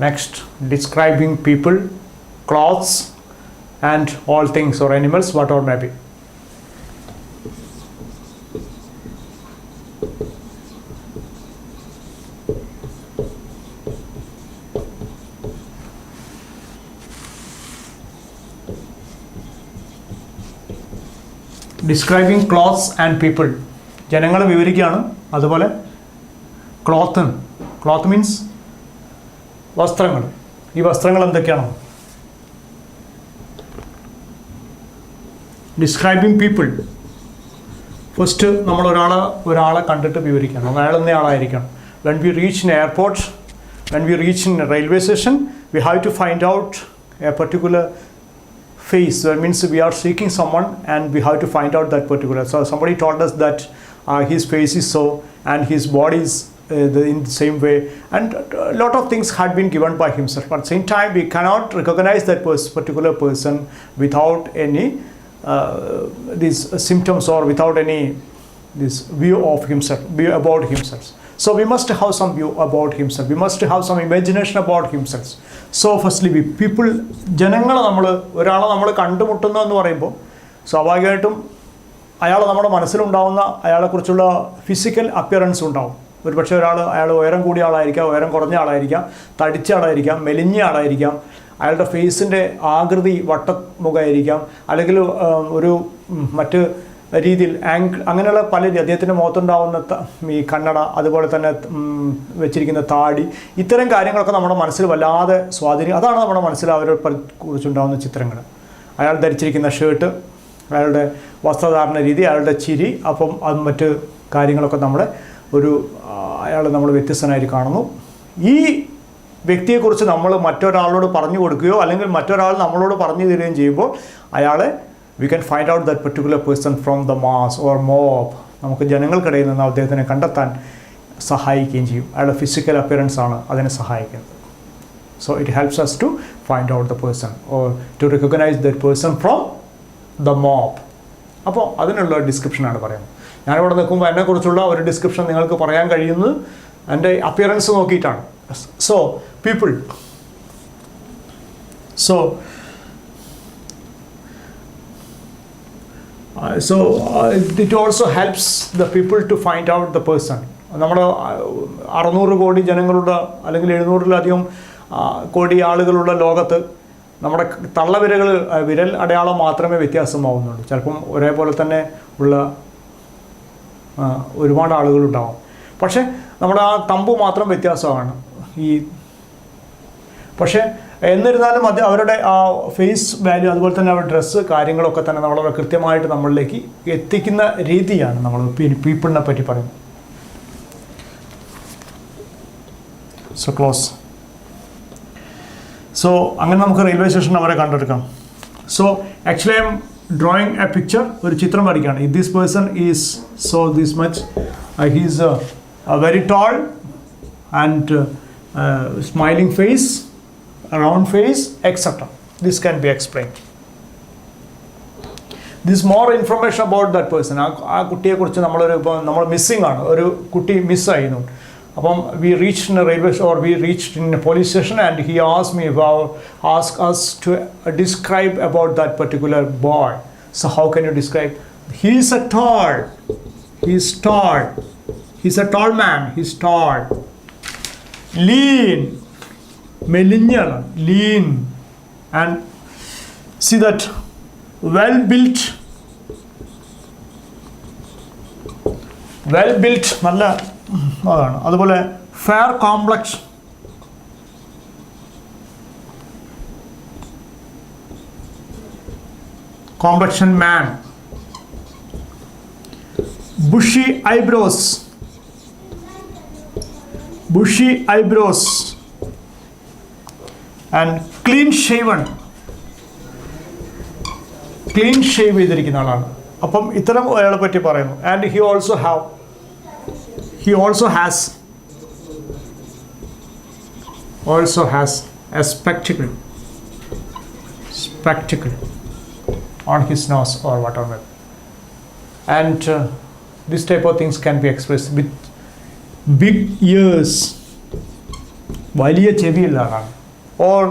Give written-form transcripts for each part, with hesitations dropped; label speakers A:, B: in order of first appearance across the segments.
A: Next, describing people, clothes, and all things or animals, whatever may be. Describing clothes and people, ജനങ്ങളെ വിവരിക്കുകയാണ്. അതുപോലെ cloth means വസ്ത്രങ്ങൾ. ഈ വസ്ത്രങ്ങൾ എന്തൊക്കെയാണോ? ഡിസ്ക്രൈബിങ് പീപ്പിൾ, ഫസ്റ്റ് നമ്മൾ ഒരാളെ കണ്ടിട്ട് വിവരിക്കണം. അയാൾ എന്നയാളായിരിക്കണം. When we reach in airport, when we reach in railway station, we have to find out a particular face. That means we are seeking someone and we have to find out that particular. So somebody told us that his face is so and his body is in the same way, and a lot of things had been given by himself. But at the same time, we cannot recognize that particular person without any these symptoms or without any this view of himself, view about himself. So we must have some view about himself. We must have some imagination about himself. So firstly, people, ജനങ്ങളെ ഒരാളെ നമ്മൾ കണ്ടുമുട്ടുന്നു എന്ന് പറയുമ്പോൾ സ്വാഭാവികമായിട്ടും അയാൾ നമ്മുടെ മനസ്സിലുണ്ടാവുന്ന അയാളെക്കുറിച്ചുള്ള physical appearance ഉണ്ടാവും. ഒരുപക്ഷെ അയാൾ ഉയരം കൂടിയ ആളായിരിക്കാം, ഉയരം കുറഞ്ഞ ആളായിരിക്കാം, തടിച്ച ആളായിരിക്കാം, മെലിഞ്ഞ ആളായിരിക്കാം, അയാളുടെ ഫേസിൻ്റെ ആകൃതി വട്ടമുഖമായിരിക്കാം, അല്ലെങ്കിൽ ഒരു മറ്റ് രീതിയിൽ അങ്ങനെയുള്ള പല അദ്ദേഹത്തിൻ്റെ മുഖത്തുണ്ടാവുന്ന ഈ കണ്ണട, അതുപോലെ തന്നെ വെച്ചിരിക്കുന്ന താടി, ഇത്തരം കാര്യങ്ങളൊക്കെ നമ്മുടെ മനസ്സിൽ വല്ലാതെ സ്വാധീനം. അതാണ് നമ്മുടെ മനസ്സിൽ അവരെ കുറിച്ചുണ്ടാകുന്ന ചിത്രങ്ങൾ. അയാൾ ധരിച്ചിരിക്കുന്ന ഷർട്ട്, അയാളുടെ വസ്ത്രധാരണ രീതി, അയാളുടെ ചിരി, അപ്പം അത് മറ്റ് കാര്യങ്ങളൊക്കെ അയാൾ നമ്മൾ വ്യത്യസ്തനായിട്ട് കാണുന്നു. ഈ വ്യക്തിയെക്കുറിച്ച് നമ്മൾ മറ്റൊരാളോട് പറഞ്ഞു കൊടുക്കുകയോ അല്ലെങ്കിൽ മറ്റൊരാൾ നമ്മളോട് പറഞ്ഞു തരികയും ചെയ്യുമ്പോൾ അയാളെ we can find out that particular person from the mass or mob. നമുക്ക് ജനങ്ങൾക്കിടയിൽ നിന്ന് അദ്ദേഹത്തിനെ കണ്ടെത്താൻ സഹായിക്കുകയും ചെയ്യും. അയാളുടെ ഫിസിക്കൽ അപ്പിയറൻസ് ആണ് അതിനെ സഹായിക്കുന്നത്. So it helps us to find out the person or to recognize that person from the mob. അപ്പോൾ അതിനുള്ള ഡിസ്ക്രിപ്ഷനാണ് പറയുന്നത്. ഞാനിവിടെ നിൽക്കുമ്പോൾ എന്നെക്കുറിച്ചുള്ള ഒരു ഡിസ്ക്രിപ്ഷൻ നിങ്ങൾക്ക് പറയാൻ കഴിയുന്നത് എൻ്റെ അപ്പിയറൻസ് നോക്കിയിട്ടാണ്. So people, it also helps the people to find out the person. നമ്മൾ 600 കോടി ജനങ്ങളുടെ അല്ലെങ്കിൽ 700-ലധികം കോടി ആളുകളുള്ള ലോകത്ത് നമ്മുടെ വിരൽ അടയാളം മാത്രമേ വ്യത്യാസമാവുന്നുള്ളൂ. ചിലപ്പം ഒരേപോലെ തന്നെ ഉള്ള ഒരുപാട് ആളുകളുണ്ടാവും. പക്ഷേ നമ്മുടെ ആ തമ്പ് മാത്രം വ്യത്യാസമാണ്. പക്ഷേ എന്നിരുന്നാലും അവരുടെ ആ ഫേസ് വാല്യൂ, അതുപോലെ തന്നെ അവരുടെ ഡ്രസ്സ്, കാര്യങ്ങളൊക്കെ തന്നെ നമ്മളെ കൃത്യമായിട്ട് നമ്മളിലേക്ക് എത്തിക്കുന്ന രീതിയാണ് നമ്മൾ പീപ്പിളിനെ പറ്റി പറയുന്നത്. So close. സോ അങ്ങനെ നമുക്ക് റെയിൽവേ സ്റ്റേഷൻ അവരെ കണ്ടെടുക്കാം. So actually I am drawing a picture, ഒരു ചിത്രം വരയ്ക്കുകയാണ്. This person is so this much, he's very tall and smiling face, round face, etc. This can be explained. This more information about that person. ആ കുട്ടിയെക്കുറിച്ച് നമ്മൾ missing ആണ്, ഒരു കുട്ടി മിസ്സായിരുന്നു. അപ്പം we reached in a railway or we reached in a police station and he asked us to describe about that particular boy. So how can you describe? He's a tall man. He's tall, lean, മെലിഞ്ഞാണ്, lean, and see that well built, നല്ല അതാണ്. അതുപോലെ fair complexion man, bushy eyebrows, and clean shave ചെയ്തിരിക്കുന്ന ആളാണ്. അപ്പം ഇത്തരം അയാളെ പറ്റി പറയുന്നു. And he also has a spectacle on his nose or whatever. And this type of things can be expressed with big ears, വലിയ ചെവിയുള്ള ആളാണ്. Or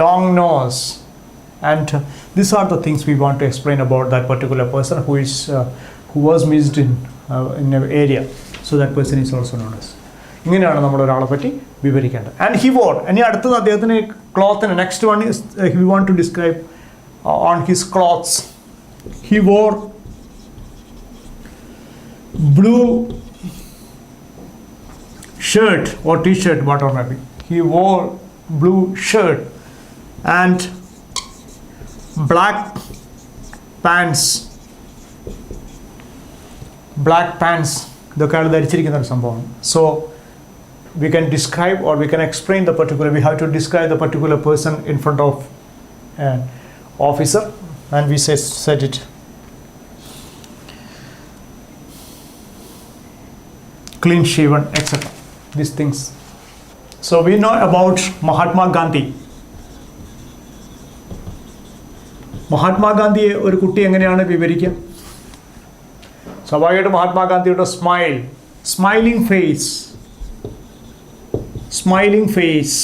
A: long nose, and these are the things we want to explain about that particular person who was missed in an area. So that person is also known as. ഇങ്ങനെയാണ് നമ്മൾ ഒരാളെ പറ്റി വിവരിക്കേണ്ടത്. And he war, ഇനി അടുത്തത് അദ്ദേഹത്തിന് ക്ലോത്തിന്, next one is we want to describe on his clothes. He wore blue shirt or t-shirt, whatever maybe. He wore blue shirt and black pants. ഇതൊക്കെയാണ് ധരിച്ചിരിക്കുന്ന ഒരു സംഭവം. So we can describe or we can explain the particular, we have to describe the particular person in front of an officer, and we said it. Clean shaven, etc. These things. So we know about Mahatma Gandhi. Mahatma ഗാന്ധിയെ ഒരു കുട്ടി എങ്ങനെയാണ് വിവരിക്കുക? സ്വാഭാവികമായിട്ട് മഹാത്മാഗാന്ധിയുടെ smiling face.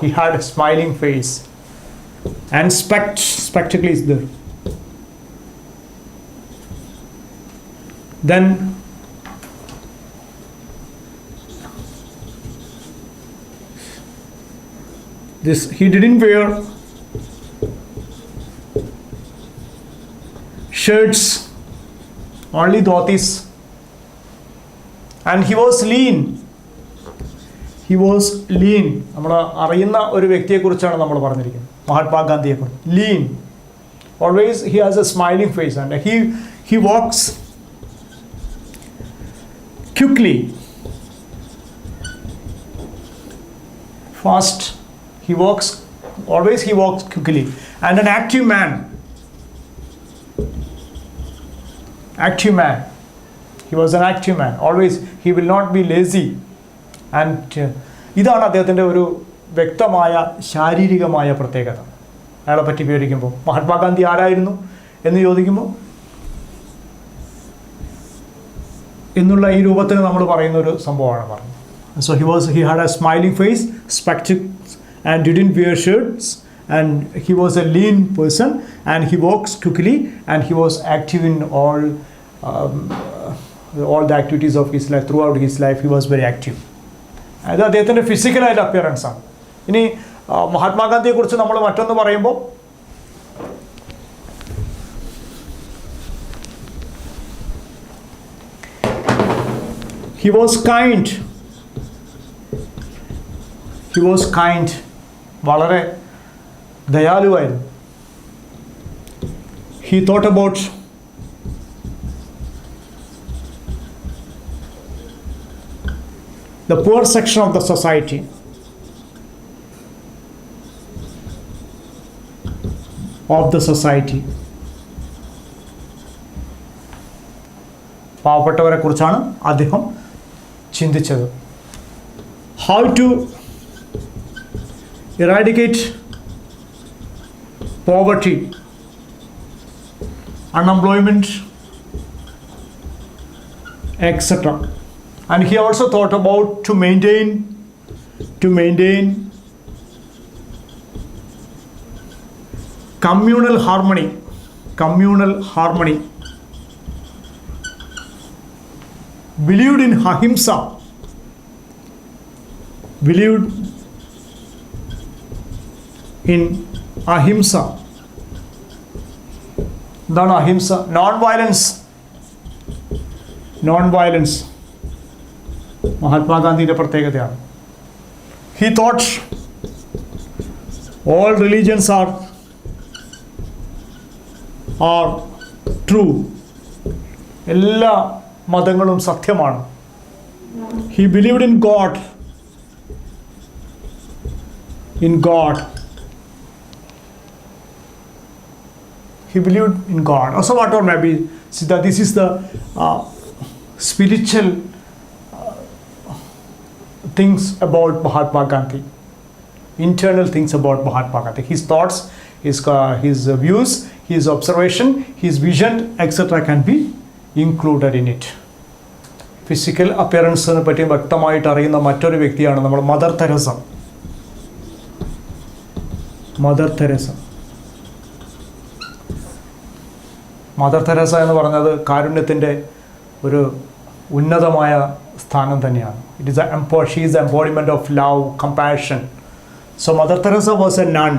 A: He had a smiling face and spectacle is there. Then he didn't wear shirts, only dhotis, and he was lean. നമ്മൾ അറിയുന്ന ഒരു വ്യക്തിയെക്കുറിച്ചാണ് നമ്മൾ പറഞ്ഞിരിക്കുന്നത്, മഹാത്മാഗാന്ധിയെക്കുറിച്ച്. Lean, always he has a smiling face, and he walks quickly, fast. He walks quickly, and an active man. He was an active man. Always he will not be lazy. And ഇതാണ് അദ്ദേഹത്തിൻ്റെ ഒരു വ്യക്തമായ ശാരീരികമായ പ്രത്യേകത. അയാളെ പറ്റി വിവരിക്കുമ്പോൾ മഹാത്മാഗാന്ധി ആരായിരുന്നു എന്ന് ചോദിക്കുമ്പോൾ എന്നുള്ള ഈ രൂപത്തിൽ നമ്മൾ പറയുന്ന ഒരു സംഭവമാണ് പറഞ്ഞത്. So he had a smiling face, spectacles, and didn't wear shirts, and he was a lean person, and he walks quickly, and he was active in all the activities of his life. Throughout his life he was very active. അത് അദ്ദേഹത്തിൻ്റെ ഫിസിക്കലായിട്ട് appearance ആണ്. ഇനി മഹാത്മാഗാന്ധിയെക്കുറിച്ച് നമ്മൾ മറ്റൊന്ന് പറയുമ്പോൾ he was kind, വളരെ ദയാലുവായിരുന്നു. He thought about the poor section of the society. പാവപ്പെട്ടവരെ കുറിച്ചാണ് അദ്ദേഹം ചിന്തിച്ചത്. How to eradicate poverty, unemployment, etc. And he also thought about to maintain communal harmony. Believed in ahimsa. എന്താണ് അഹിംസ? നോൺ വയലൻസ് മഹാത്മാഗാന്ധിയുടെ പ്രത്യേകതയാണ്. He thought all religions are true. എല്ലാ മതങ്ങളും സത്യമാണ്. He believed in God. He believed in God. Also, whatever maybe, see that this is the spiritual things about Mahatma Gandhi. Internal things about Mahatma Gandhi. His thoughts, his views, his observation, his vision, etc. can be included in it. Physical അപ്പിയറൻസിനെ പറ്റി വ്യക്തമായിട്ട് അറിയുന്ന മറ്റൊരു വ്യക്തിയാണ് നമ്മൾ mother Teresa. Mother Teresa എന്ന് പറഞ്ഞത് കാരുണ്യത്തിൻ്റെ ഒരു ഉന്നതമായ സ്ഥാനം തന്നെയാണ്. She is the embodiment of love, compassion. So mother Teresa was a nun.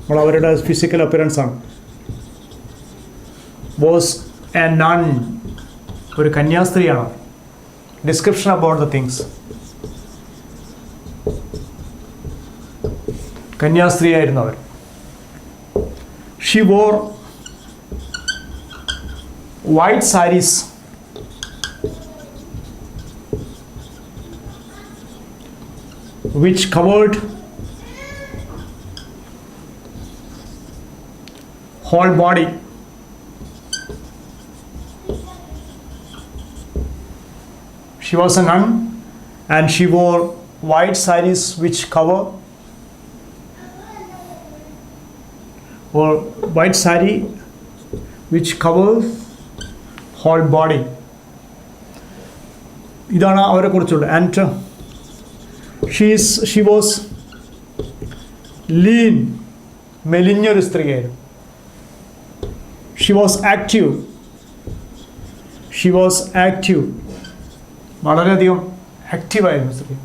A: നമ്മൾ അവരുടെ ഫിസിക്കൽ അപ്പിയറൻസ് ആണ്. വാസ് എ നൺ, ഒരു കന്യാസ്ത്രീയാണ്. Description about the things. കന്യാസ്ത്രീയായിരുന്നു അവർ. She wore white sarees which covered whole body. She was a nun and she wore white sarees which cover, or white saree which covers whole body. ഇതാണ് അവരെ കുറിച്ചുള്ള. And she was lean, മെലിഞ്ഞൊരു സ്ത്രീയായിരുന്നു. She was active, വളരെയധികം ആക്റ്റീവായിരുന്നു സ്ത്രീ.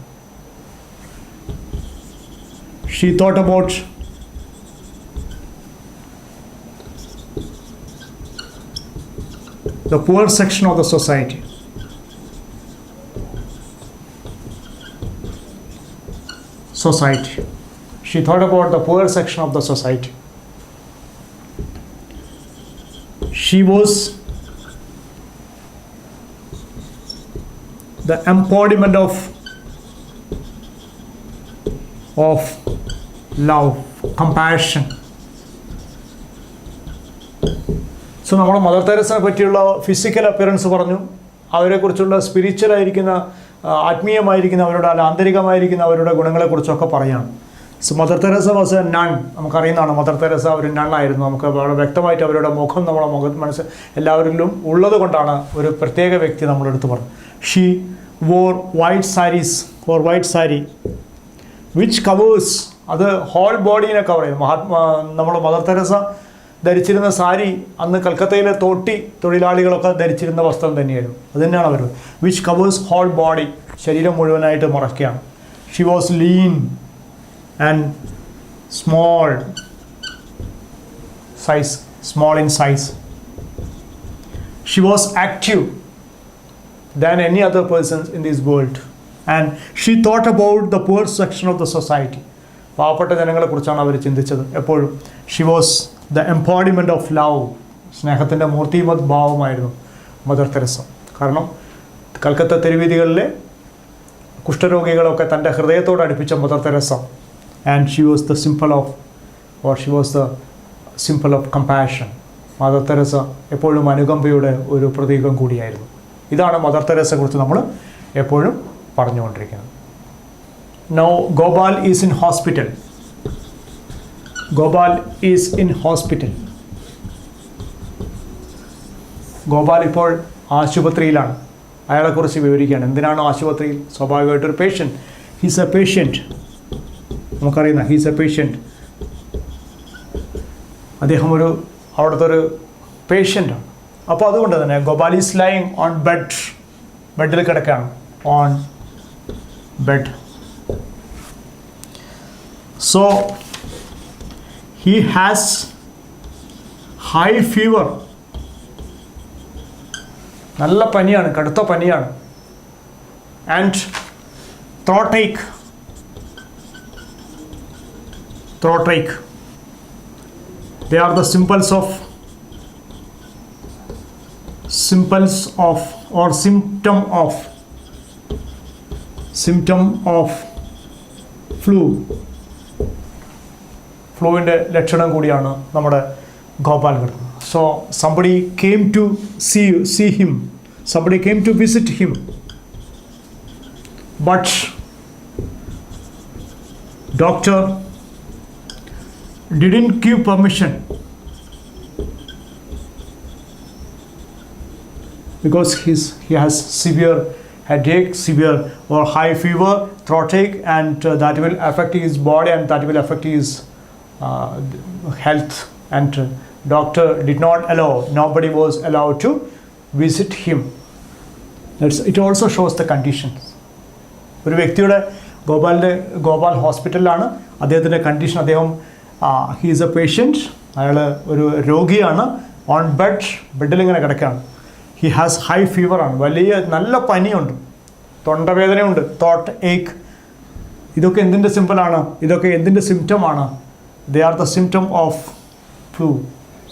A: She thought about the poor section of the society. She thought about the poor section of the society. She was the embodiment of love, compassion. So നമ്മൾ mother തെരേസയെ പറ്റിയുള്ള physical appearance പറഞ്ഞു. അവരെക്കുറിച്ചുള്ള സ്പിരിച്വലായിരിക്കുന്ന, ആത്മീയമായിരിക്കുന്ന അവരുടെ, അല്ല ആന്തരികമായിരിക്കുന്ന അവരുടെ ഗുണങ്ങളെക്കുറിച്ചൊക്കെ പറയുകയാണ്. So mother Teresa was a nun. നമുക്കറിയുന്നതാണ് mother Teresa ഒരു നണ്ണായിരുന്നു. നമുക്ക് വളരെ വ്യക്തമായിട്ട് അവരുടെ മുഖം നമ്മളെ മനസ്സ് എല്ലാവരിലും ഉള്ളത് കൊണ്ടാണ് ഒരു പ്രത്യേക വ്യക്തി നമ്മളെടുത്ത് പറഞ്ഞു. She wore white saris, or white sari which covers, അത് ഹോൾ ബോഡീനെ കവർ ചെയ്യും. നമ്മൾ മദർ തെരേസ ധരിച്ചിരുന്ന സാരി അന്ന് കൽക്കത്തയിലെ തോട്ടി തൊഴിലാളികളൊക്കെ ധരിച്ചിരുന്ന വസ്ത്രം തന്നെയായിരുന്നു. അത് തന്നെയാണ് അവർ. വിച്ച് കവേഴ്സ് ഹോൾ ബോഡി, ശരീരം മുഴുവനായിട്ട് മറയ്ക്കുകയാണ്. She was lean and small in size. She was active than any other persons in this world, and she thought about the poor section of the society. പാവപ്പെട്ട ജനങ്ങളെക്കുറിച്ചാണ് അവർ ചിന്തിച്ചത് എപ്പോഴും. Xi was the embodiment of love, സ്നേഹത്തിൻ്റെ മൂർത്തിമത് ഭാവമായിരുന്നു mother Teresa. കാരണം കൽക്കത്ത തെരുവീതികളിലെ കുഷ്ഠരോഗികളൊക്കെ തൻ്റെ ഹൃദയത്തോട് അടുപ്പിച്ച mother Teresa. And she was the simple of compassion. Mother Teresa എപ്പോഴും അനുകമ്പയുടെ ഒരു പ്രതീകം കൂടിയായിരുന്നു. ഇതാണ് മദർ തെരേസയെ കുറിച്ച് നമ്മൾ എപ്പോഴും പറഞ്ഞുകൊണ്ടിരിക്കുന്നത്. Now Gopal is in hospital. Gopal ഇപ്പോൾ ആശുപത്രിയിലാണ്. അയാളെക്കുറിച്ച് വിവരിക്കുകയാണ്. എന്തിനാണ് ആശുപത്രിയിൽ? സ്വാഭാവികമായിട്ടൊരു പേഷ്യൻറ്റ്. He's a patient. നമുക്കറിയുന്ന ഹീസ് എ പേഷ്യൻറ്റ്. അദ്ദേഹം അവിടുത്തെ ഒരു പേഷ്യൻ്റാണ്. അപ്പോൾ അതുകൊണ്ട് തന്നെ ഗോപാൽ ഈസ് ലൈങ് ഓൺ ബെഡിൽ കിടക്കുകയാണ്. On bed. So he has high fever. നല്ല പനിയാണ്, കടുത്ത പനിയാണ്. And throat Ek. They are the symptoms of flu. ഫ്ലൂവിൻ്റെ ലക്ഷണം കൂടിയാണ് നമ്മുടെ ഗോപാൽ കിടക്കുന്നത്. So somebody came to see him. Somebody came to visit him. But doctor didn't give permission because he has severe headache, severe or high fever, throatache, and that will affect his body and that will affect his health. And doctor did not allow, nobody was allowed to visit him. It also shows the conditions. ഒരു വ്യക്തിയുടെ ഗോപാൽ ഹോസ്പിറ്റലിലാണ്, അദ്ദേഹത്തിൻ്റെ condition, അദ്ദേഹം he is A patient, അയാൾ ഒരു രോഗിയാണ്, on ബെഡിൽ ഇങ്ങനെ കിടക്കുകയാണ്. ഹി ഹാസ് ഹൈ ഫീവറാണ്, നല്ല പനിയുണ്ട്, തൊണ്ടവേദനയുണ്ട്, തോട്ട് ഏക്ക്. ഇതൊക്കെ എന്തിൻ്റെ സിമ്പിളാണ്? ഇതൊക്കെ എന്തിൻ്റെ സിംറ്റമാണ്? They are the symptom of flu,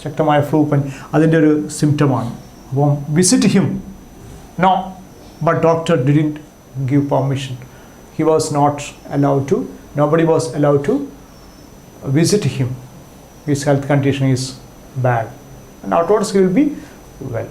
A: ശക്തമായ ഫ്ലൂ പനി, അതിൻ്റെ ഒരു സിംറ്റമാണ്. അപ്പം visit him, no, but doctor didn't give permission. He was not allowed to, nobody was allowed to visit him. His health condition is bad and afterwards he will be well.